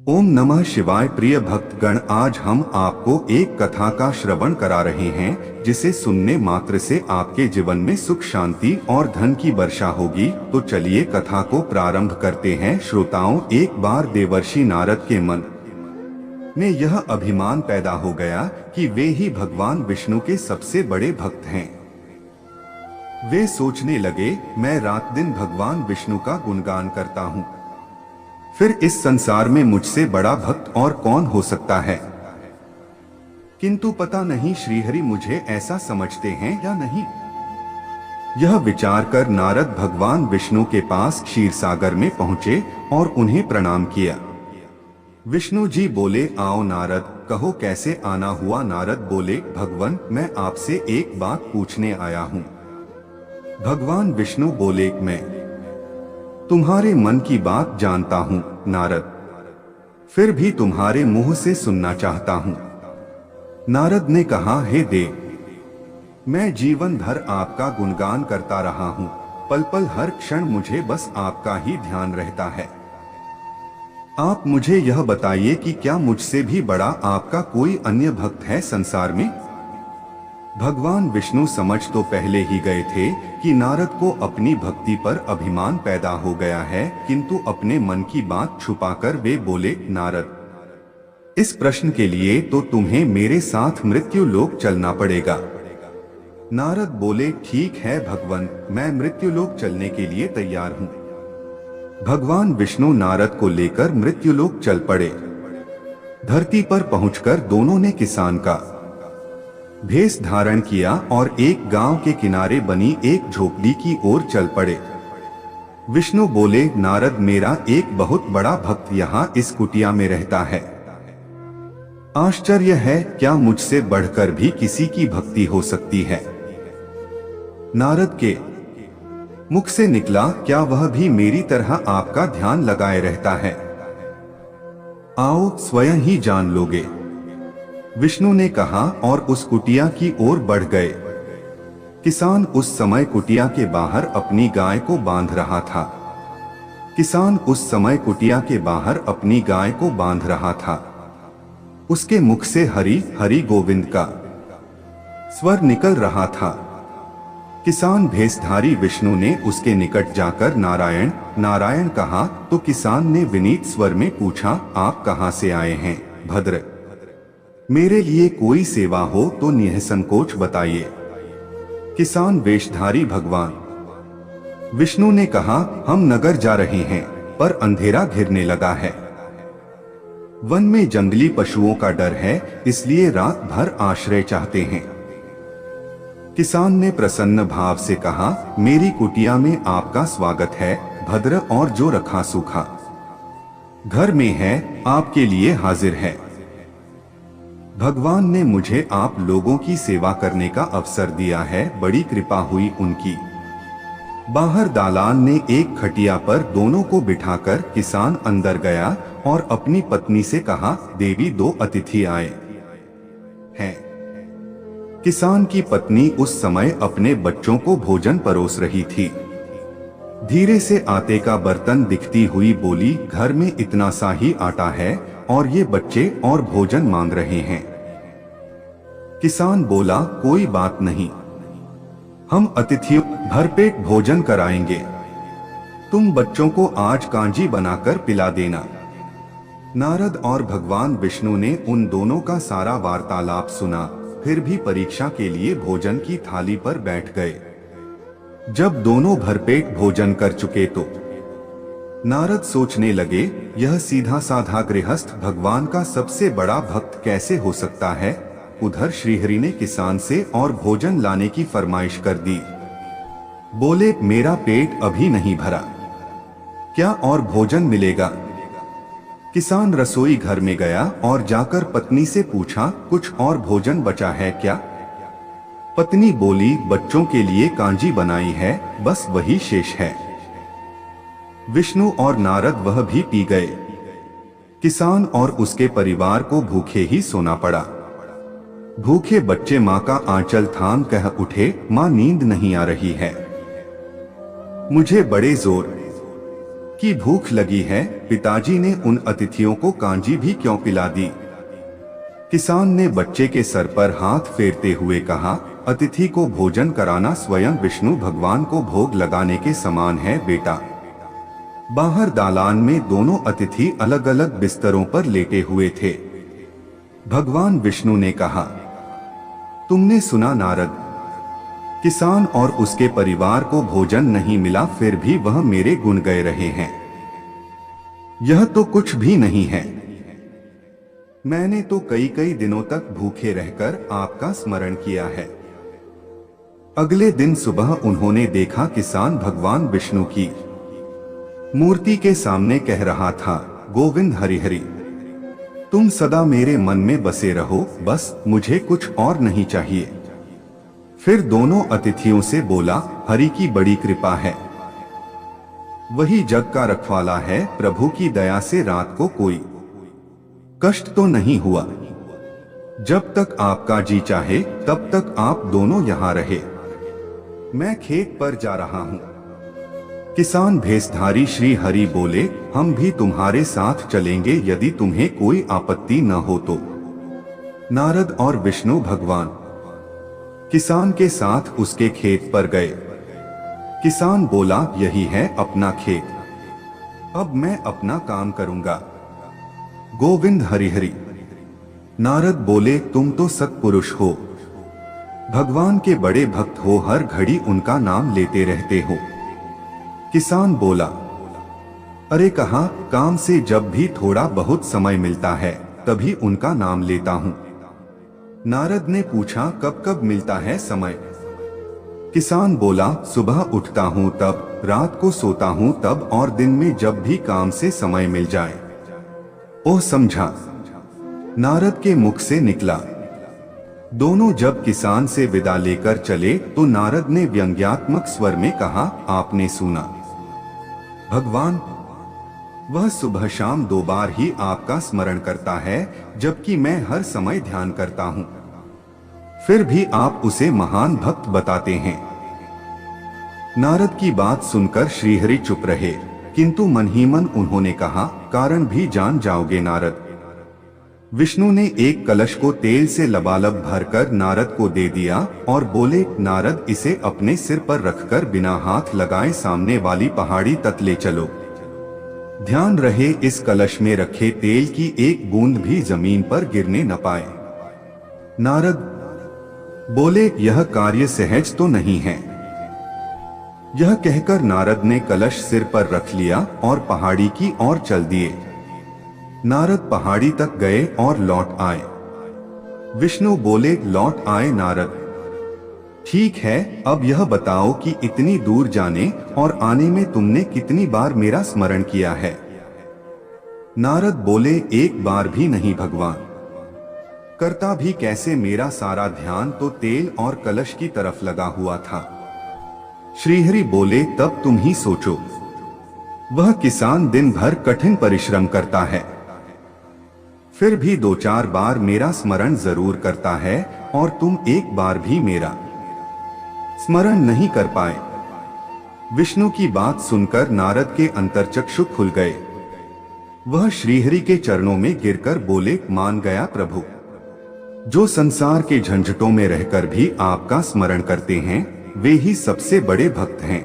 ओम नमः शिवाय। प्रिय भक्तगण, आज हम आपको एक कथा का श्रवण करा रहे हैं जिसे सुनने मात्र से आपके जीवन में सुख, शांति और धन की वर्षा होगी। तो चलिए कथा को प्रारंभ करते हैं। श्रोताओं, एक बार देवर्षि नारद के मन में यह अभिमान पैदा हो गया कि वे ही भगवान विष्णु के सबसे बड़े भक्त हैं। वे सोचने लगे, मैं रात दिन भगवान विष्णु का गुणगान करता हूँ, फिर इस संसार में मुझसे बड़ा भक्त और कौन हो सकता है। किंतु पता नहीं श्रीहरि मुझे ऐसा समझते हैं या नहीं। यह विचार कर नारद भगवान विष्णु के पास क्षीर सागर में पहुंचे और उन्हें प्रणाम किया। विष्णु जी बोले, आओ नारद, कहो कैसे आना हुआ। नारद बोले, भगवान, मैं आपसे एक बात पूछने आया हूँ। भगवान विष्णु बोले, मैं तुम्हारे मन की बात जानता हूँ नारद, फिर भी तुम्हारे मुंह से सुनना चाहता हूँ। नारद ने कहा, हे देव, मैं जीवन भर आपका गुणगान करता रहा हूँ। पल पल हर क्षण मुझे बस आपका ही ध्यान रहता है। आप मुझे यह बताइए कि क्या मुझसे भी बड़ा आपका कोई अन्य भक्त है संसार में। भगवान विष्णु समझ तो पहले ही गए थे कि नारद को अपनी भक्ति पर अभिमान पैदा हो गया है, किंतु अपने मन की बात छुपाकर वे बोले, नारद, इस प्रश्न के लिए तो तुम्हें मेरे साथ मृत्यु लोक चलना पड़ेगा। नारद बोले, ठीक है भगवान, मैं मृत्यु लोक चलने के लिए तैयार हूँ। भगवान विष्णु नारद को लेकर मृत्यु लोक चल पड़े। धरती पर पहुंचकर दोनों ने किसान का भेष धारण किया और एक गांव के किनारे बनी एक झोपड़ी की ओर चल पड़े। विष्णु बोले, नारद, मेरा एक बहुत बड़ा भक्त यहाँ इस कुटिया में रहता है। आश्चर्य है, क्या मुझसे बढ़कर भी किसी की भक्ति हो सकती है। नारद के मुख से निकला, क्या वह भी मेरी तरह आपका ध्यान लगाए रहता है। आओ स्वयं ही जान लोगे। विष्णु ने कहा और उस कुटिया की ओर बढ़ गए। किसान उस समय कुटिया के बाहर अपनी गाय को बांध रहा था। उसके मुख से हरि हरि गोविंद का स्वर निकल रहा था। किसान भेषधारी विष्णु ने उसके निकट जाकर नारायण नारायण कहा तो किसान ने विनीत स्वर में पूछा, आप कहां से आए हैं भद्र, मेरे लिए कोई सेवा हो तो निःसंकोच बताइए। किसान वेशधारी भगवान विष्णु ने कहा, हम नगर जा रहे हैं पर अंधेरा घिरने लगा है। वन में जंगली पशुओं का डर है, इसलिए रात भर आश्रय चाहते हैं। किसान ने प्रसन्न भाव से कहा, मेरी कुटिया में आपका स्वागत है भद्र, और जो रखा सूखा घर में है आपके लिए हाजिर है। भगवान ने मुझे आप लोगों की सेवा करने का अवसर दिया है, बड़ी कृपा हुई उनकी। बाहर दालान ने एक खटिया पर दोनों को बिठाकर किसान अंदर गया और अपनी पत्नी से कहा, देवी, दो अतिथि आए हैं। किसान की पत्नी उस समय अपने बच्चों को भोजन परोस रही थी। धीरे से आटे का बर्तन दिखती हुई बोली, घर में इतना सा ही आटा है और ये बच्चे और भोजन मांग रहे हैं। किसान बोला, कोई बात नहीं, हम अतिथियों भरपेट भोजन कराएंगे। तुम बच्चों को आज कांजी बनाकर पिला देना। नारद और भगवान विष्णु ने उन दोनों का सारा वार्तालाप सुना, फिर भी परीक्षा के लिए भोजन की थाली पर बैठ गए। जब दोनों भरपेट भोजन कर चुके तो नारद सोचने लगे, यह सीधा साधा गृहस्थ भगवान का सबसे बड़ा भक्त कैसे हो सकता है। उधर श्रीहरि ने किसान से और भोजन लाने की फरमाइश कर दी। बोले, मेरा पेट अभी नहीं भरा, क्या और भोजन मिलेगा। किसान रसोई घर में गया और जाकर पत्नी से पूछा, कुछ और भोजन बचा है क्या। पत्नी बोली, बच्चों के लिए कांजी बनाई है, बस वही शेष है। विष्णु और नारद वह भी पी गए। किसान और उसके परिवार को भूखे ही सोना पड़ा। भूखे बच्चे माँ का आंचल थाम कह उठे, माँ नींद नहीं आ रही है, मुझे बड़े जोर सबकी भूख लगी है, पिताजी ने उन अतिथियों को कांजी भी क्यों पिला दी? किसान ने बच्चे के सर पर हाथ फेरते हुए कहा, अतिथि को भोजन कराना स्वयं विष्णु भगवान को भोग लगाने के समान है बेटा। बाहर दालान में दोनों अतिथि अलग अलग बिस्तरों पर लेटे हुए थे। भगवान विष्णु ने कहा, तुमने सुना नारद, किसान और उसके परिवार को भोजन नहीं मिला, फिर भी वह मेरे गुण गा रहे हैं। यह तो कुछ भी नहीं है। मैंने तो कई कई दिनों तक भूखे रहकर आपका स्मरण किया है। अगले दिन सुबह उन्होंने देखा किसान भगवान विष्णु की मूर्ति के सामने कह रहा था, गोविंद हरि हरि, तुम सदा मेरे मन में बसे रहो, बस मुझे कुछ और नहीं चाहिए। फिर दोनों अतिथियों से बोला, हरि की बड़ी कृपा है, वही जग का रखवाला है, प्रभु की दया से रात को कोई कष्ट तो नहीं हुआ। जब तक आपका जी चाहे तब तक आप दोनों यहाँ रहे, मैं खेत पर जा रहा हूँ। किसान भेषधारी श्री हरि बोले, हम भी तुम्हारे साथ चलेंगे यदि तुम्हें कोई आपत्ति न हो तो। नारद और विष्णु भगवान किसान के साथ उसके खेत पर गए। किसान बोला, यही है अपना खेत, अब मैं अपना काम करूंगा। गोविंद हरि हरि। नारद बोले, तुम तो सत्पुरुष हो, भगवान के बड़े भक्त हो, हर घड़ी उनका नाम लेते रहते हो। किसान बोला, अरे कहाँ, काम से जब भी थोड़ा बहुत समय मिलता है तभी उनका नाम लेता हूँ। नारद ने पूछा, कब कब मिलता है समय? किसान बोला, सुबह उठता हूँ तब, रात को सोता हूँ तब, और दिन में जब भी काम से समय मिल जाए। ओह समझा, नारद के मुख से निकला। दोनों जब किसान से विदा लेकर चले तो नारद ने व्यंग्यात्मक स्वर में कहा, आपने सुना भगवान, वह सुबह शाम 2 बार ही आपका स्मरण करता है, जबकि मैं हर समय ध्यान करता हूँ। फिर भी आप उसे महान भक्त बताते हैं। नारद की बात सुनकर श्रीहरि चुप रहे, किंतु मन ही मन उन्होंने कहा, कारण भी जान जाओगे नारद। विष्णु ने एक कलश को तेल से लबालब भरकर नारद को दे दिया और बोले, नारद इसे अपने सिर पर रखकर बिना हाथ लगाए सामने वाली पहाड़ी तक ले चलो। ध्यान रहे इस कलश में रखे तेल की एक बूंद भी जमीन पर गिरने न पाए। नारद बोले, यह कार्य सहज तो नहीं है। यह कहकर नारद ने कलश सिर पर रख लिया और पहाड़ी की ओर चल दिए। नारद पहाड़ी तक गए और लौट आए। विष्णु बोले, लौट आए नारद, ठीक है, अब यह बताओ कि इतनी दूर जाने और आने में तुमने कितनी बार मेरा स्मरण किया है? नारद बोले, एक बार भी नहीं भगवान। करता भी कैसे, मेरा सारा ध्यान तो तेल और कलश की तरफ लगा हुआ था। श्रीहरि बोले, तब तुम ही सोचो, वह किसान दिन भर कठिन परिश्रम करता है, फिर भी 2-4 बार मेरा स्मरण जरूर करता है, और तुम एक बार भी मेरा स्मरण नहीं कर पाए। विष्णु की बात सुनकर नारद के अंतर्चक्षु खुल गए। वह श्रीहरि के चरणों में गिरकर बोले, मान गया प्रभु, जो संसार के झंझटों में रहकर भी आपका स्मरण करते हैं वे ही सबसे बड़े भक्त हैं।